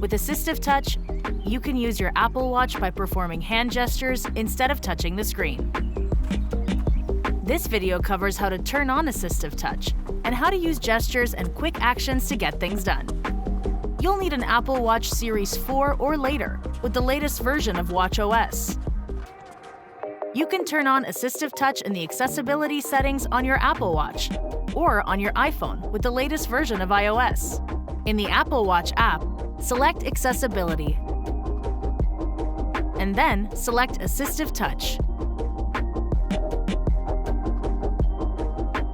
With AssistiveTouch, you can use your Apple Watch by performing hand gestures instead of touching the screen. This video covers how to turn on AssistiveTouch and how to use gestures and quick actions to get things done. You'll need an Apple Watch Series 4 or later with the latest version of watchOS. You can turn on AssistiveTouch in the accessibility settings on your Apple Watch or on your iPhone with the latest version of iOS. In the Apple Watch app, select Accessibility and then select AssistiveTouch.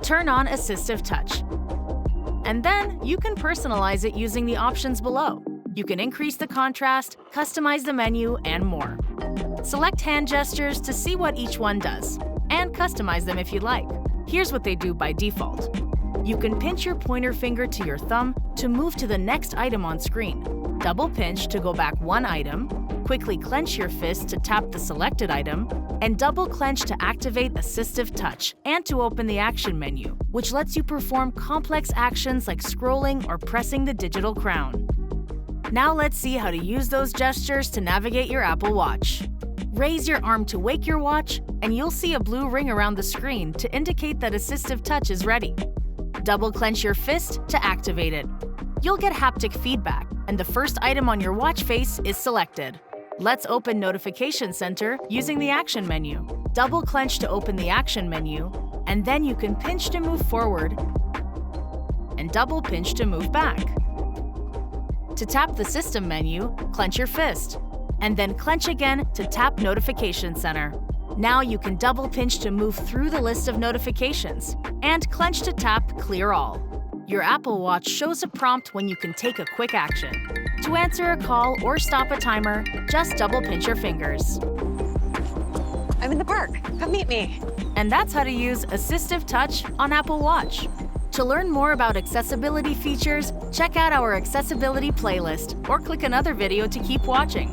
Turn on AssistiveTouch. And then you can personalize it using the options below. You can increase the contrast, customize the menu, and more. Select hand gestures to see what each one does, and customize them if you like. Here's what they do by default. You can pinch your pointer finger to your thumb to move to the next item on screen, double pinch to go back one item, quickly clench your fist to tap the selected item, and double clench to activate AssistiveTouch and to open the action menu, which lets you perform complex actions like scrolling or pressing the digital crown. Now let's see how to use those gestures to navigate your Apple Watch. Raise your arm to wake your watch, and you'll see a blue ring around the screen to indicate that AssistiveTouch is ready. Double clench your fist to activate it. You'll get haptic feedback, and the first item on your watch face is selected. Let's open Notification Center using the Action menu. Double clench to open the Action menu, and then you can pinch to move forward and double pinch to move back. To tap the System menu, clench your fist, and then clench again to tap Notification Center. Now you can double pinch to move through the list of notifications, and clench to tap Clear All. Your Apple Watch shows a prompt when you can take a quick action. To answer a call or stop a timer, just double pinch your fingers. I'm in the park. Come meet me. And that's how to use AssistiveTouch on Apple Watch. To learn more about accessibility features, check out our accessibility playlist or click another video to keep watching.